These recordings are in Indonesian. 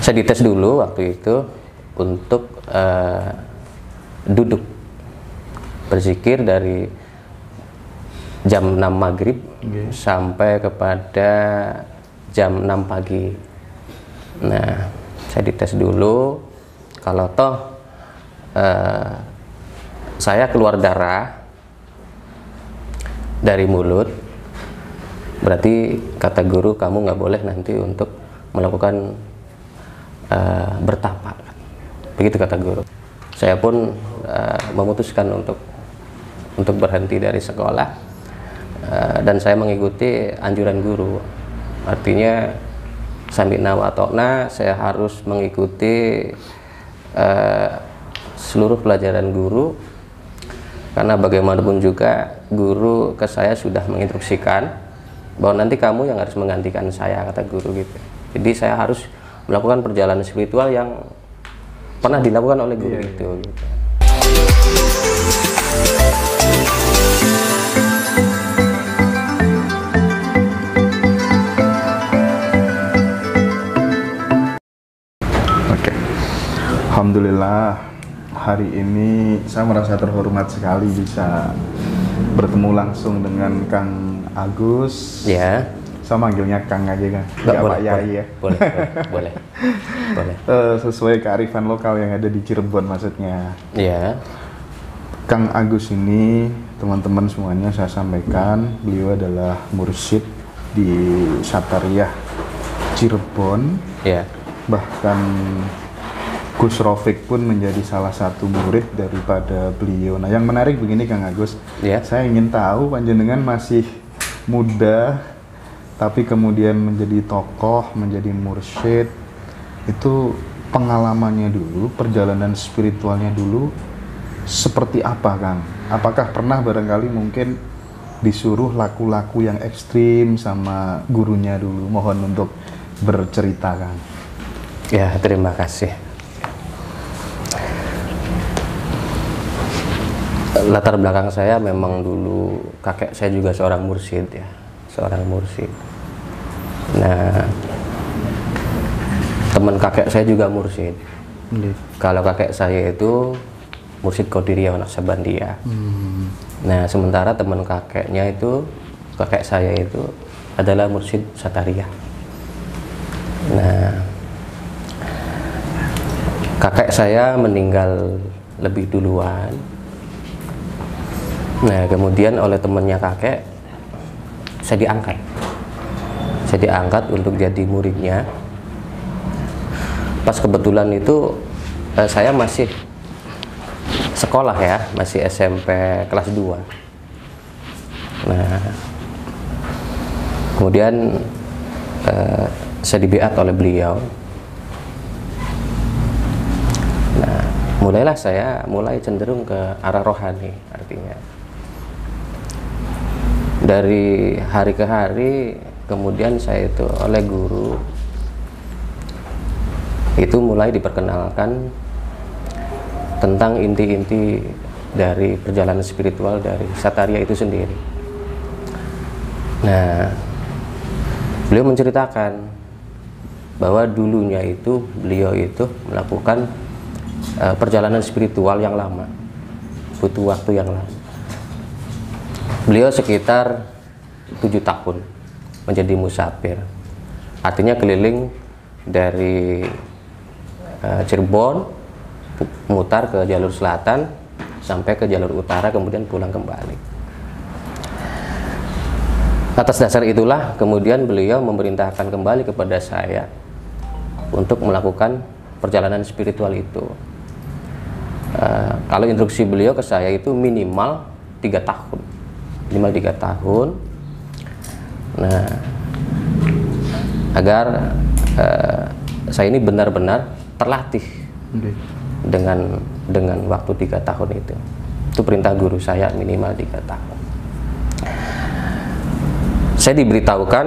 Saya dites dulu waktu itu untuk duduk berzikir dari jam 6 maghrib sampai kepada jam 6 pagi. Nah, saya dites dulu, kalau toh saya keluar darah dari mulut, berarti kata guru kamu nggak boleh nanti untuk melakukan bertapa. Begitu kata guru. Saya pun memutuskan untuk berhenti dari sekolah, dan saya mengikuti anjuran guru. Artinya samina wa ta'na, saya harus mengikuti seluruh pelajaran guru, karena bagaimanapun juga guru ke saya sudah menginstruksikan bahwa nanti kamu yang harus menggantikan saya, kata guru gitu. Jadi saya harus melakukan perjalanan spiritual yang pernah dilakukan oleh guru itu gitu. Oke. Alhamdulillah, hari ini saya merasa terhormat sekali bisa bertemu langsung dengan Kang Agus. Ya. Saya manggilnya Kang aja kan, nggak Pak Yai ya. Boleh. Sesuai kearifan lokal yang ada di Cirebon maksudnya. Iya. Kang Agus ini, teman-teman semuanya saya sampaikan, beliau adalah mursyid di Satariyah Cirebon. Iya. Bahkan Gus Rofik pun menjadi salah satu murid daripada beliau. Nah, yang menarik begini Kang Agus, saya ingin tahu panjenengan masih muda, tapi kemudian menjadi tokoh, menjadi mursyid, itu pengalamannya dulu, perjalanan spiritualnya dulu, seperti apa Kang? Apakah pernah barangkali mungkin disuruh laku-laku yang ekstrim sama gurunya dulu? Mohon untuk bercerita Kang. Ya, terima kasih. Latar belakang saya memang dulu kakek saya juga seorang mursyid ya, seorang mursyid. Nah, teman kakek saya juga mursyid. Kalau kakek saya itu mursyid Qadiriyah Naqsabandiyah. Nah, sementara teman kakeknya itu, kakek saya itu adalah mursyid Satariyah. Nah, kakek saya meninggal lebih duluan. Nah, kemudian oleh temannya kakek, saya diangkat. Saya diangkat untuk jadi muridnya. Pas kebetulan itu saya masih sekolah ya, masih SMP kelas 2. Nah, kemudian saya dibiat oleh beliau. Nah, mulailah saya cenderung ke arah rohani, artinya dari hari ke hari. Kemudian saya itu oleh guru itu mulai diperkenalkan tentang inti-inti dari perjalanan spiritual dari Satariyah itu sendiri. Nah, beliau menceritakan bahwa dulunya itu beliau itu melakukan perjalanan spiritual yang lama, butuh waktu yang lama. Beliau sekitar 7 tahun menjadi musafir, artinya keliling dari Cirebon, mutar ke jalur selatan sampai ke jalur utara, kemudian pulang kembali. Atas dasar itulah kemudian beliau memerintahkan kembali kepada saya untuk melakukan perjalanan spiritual itu. Kalau instruksi beliau ke saya itu minimal 3 tahun. Minimal 3 tahun. Nah, agar saya ini benar-benar terlatih dengan waktu 3 tahun itu. Itu perintah guru saya, minimal 3 tahun. Saya diberitahukan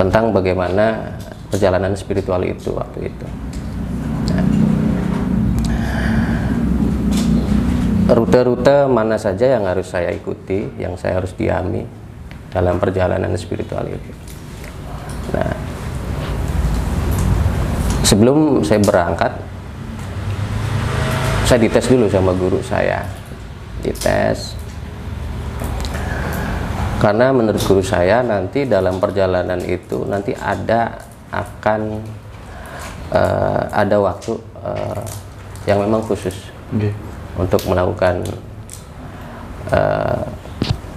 tentang bagaimana perjalanan spiritual itu waktu itu. Rute-rute mana saja yang harus saya ikuti, yang saya harus diami dalam perjalanan spiritual itu. Nah, sebelum saya berangkat, saya dites dulu sama guru saya, dites. Karena menurut guru saya nanti dalam perjalanan itu nanti akan ada waktu yang memang khusus untuk melakukan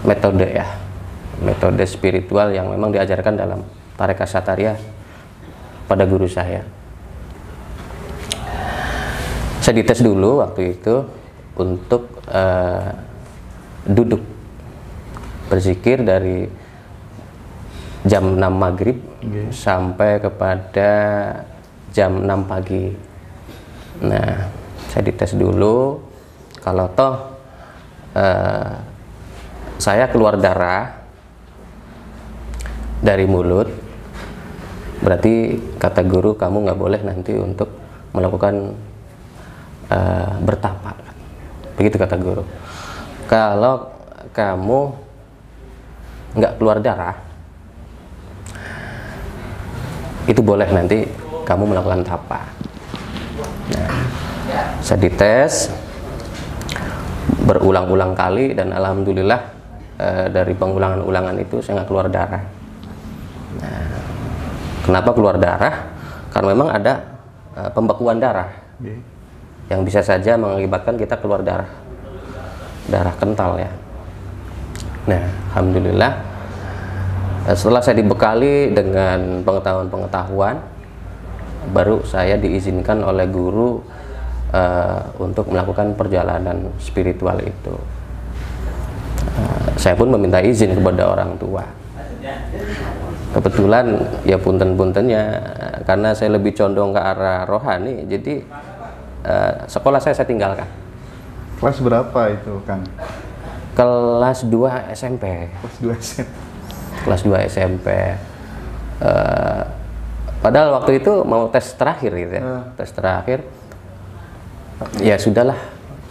metode spiritual yang memang diajarkan dalam Tarekat Satarya pada guru saya. Saya dites dulu waktu itu untuk duduk berzikir dari jam 6 maghrib sampai kepada jam 6 pagi. Nah, saya dites dulu, kalau toh saya keluar darah dari mulut, berarti kata guru kamu nggak boleh nanti untuk melakukan bertapa. Begitu kata guru. Kalau kamu nggak keluar darah, itu boleh nanti kamu melakukan tapa. Nah, saya dites berulang-ulang kali dan alhamdulillah dari pengulangan-ulangan itu saya nggak keluar darah. Nah, kenapa keluar darah? Karena memang ada pembekuan darah yang bisa saja mengakibatkan kita keluar darah kental ya. Nah, alhamdulillah setelah saya dibekali dengan pengetahuan, baru saya diizinkan oleh guru untuk melakukan perjalanan spiritual itu. Saya pun meminta izin kepada orang tua. Kebetulan ya punten-puntennya karena saya lebih condong ke arah rohani, jadi sekolah saya tinggalkan. Kelas berapa itu, Kang? Kelas 2 SMP. Kelas 2 SMP. Kelas 2 SMP. Padahal waktu itu mau tes terakhir gitu ya. Tes terakhir. Ya sudahlah,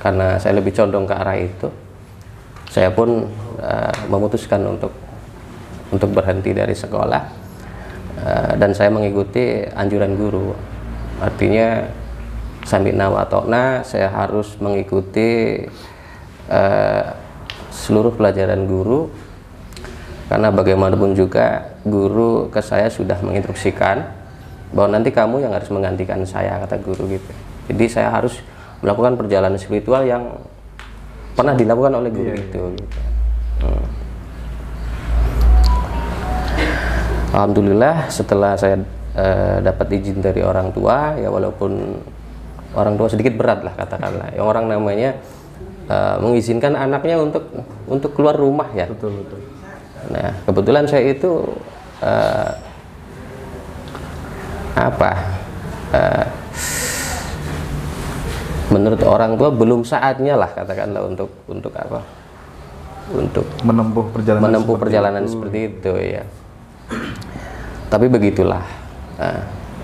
karena saya lebih condong ke arah itu. Saya pun memutuskan untuk berhenti dari sekolah. Dan saya mengikuti anjuran guru. Artinya Sami'na wa Atokna, saya harus mengikuti seluruh pelajaran guru, karena bagaimanapun juga guru ke saya sudah menginstruksikan bahwa nanti kamu yang harus menggantikan saya, kata guru gitu. Jadi saya harus melakukan perjalanan spiritual yang pernah dilakukan oleh guru itu gitu. Alhamdulillah setelah saya dapat izin dari orang tua, ya walaupun orang tua sedikit berat lah katakanlah, yang orang namanya mengizinkan anaknya untuk keluar rumah ya. Betul. Nah, kebetulan saya itu menurut orang tua belum saatnya lah katakanlah untuk apa? Untuk menempuh perjalanan seperti itu ya. Tapi begitulah.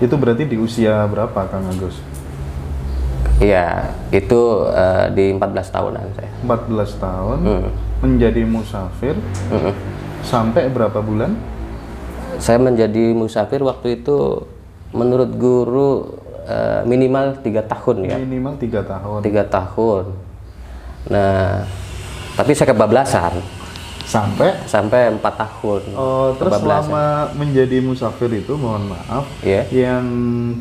Itu berarti di usia berapa, Kang Agus? Iya, itu di 14 tahunan saya. 14 tahun menjadi musafir sampai berapa bulan? Saya menjadi musafir waktu itu menurut guru minimal 3 tahun ya. Minimal 3 tahun. 3 tahun. Nah, tapi saya kebablasan. Sampai 4 tahun. Oh, terus selama menjadi musafir itu, mohon maaf, yang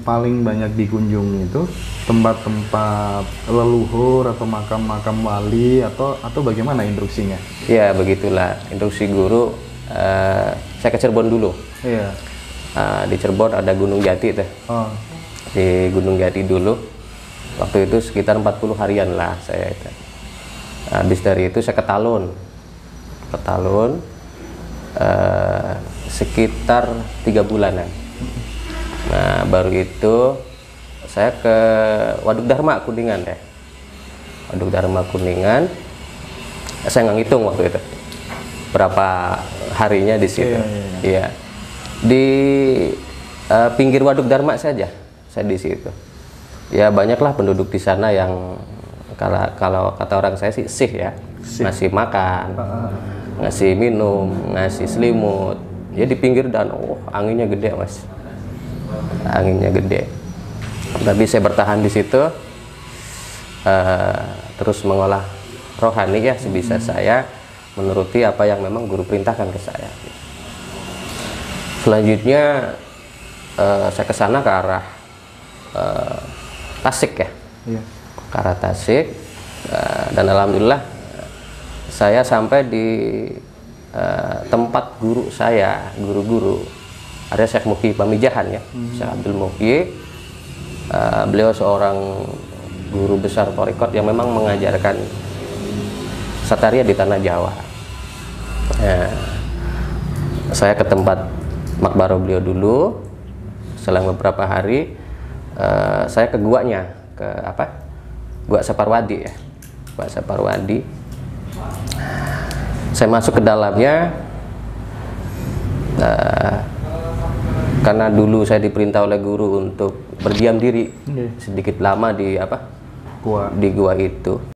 paling banyak dikunjungi itu tempat-tempat leluhur atau makam-makam wali atau bagaimana instruksinya? Ya begitulah instruksi guru. Saya ke Cirebon dulu. Iya. Di Cirebon ada Gunung Jati tuh. Di Gunung Jati dulu. Waktu itu sekitar 40 harian lah saya itu. Habis dari itu saya ke Talun. Sekitar 3 bulanan. Nah, baru itu saya ke Waduk Dharma Kuningan ya. Waduk Dharma Kuningan. Saya nggak ngitung waktu itu berapa harinya di situ. Iya. Di pinggir Waduk Dharma saja saya di situ. Ya banyaklah penduduk di sana yang kalau kata orang saya sih ya, ngasih makan, ngasih minum, ngasih selimut. Ya di pinggir danau, anginnya gede mas, anginnya gede. Tapi saya bertahan di situ, terus mengolah rohani ya sebisa saya, menuruti apa yang memang guru perintahkan ke saya. Selanjutnya saya ke sana ke arah Tasik ya, ke arah Tasik, dan alhamdulillah saya sampai di tempat guru saya, guru-guru. Ada Syekh Muhyi Pamijahan ya, Syekh Abdul Muhyi. Beliau seorang guru besar thariqat yang memang mengajarkan Sataria di tanah Jawa. Saya ke tempat makbarah beliau dulu. Selang beberapa hari saya ke guanya, ke Gua Saparwadi ya, Gua Saparwadi. Saya masuk ke dalamnya karena dulu saya diperintah oleh guru untuk berdiam diri sedikit lama di di gua itu.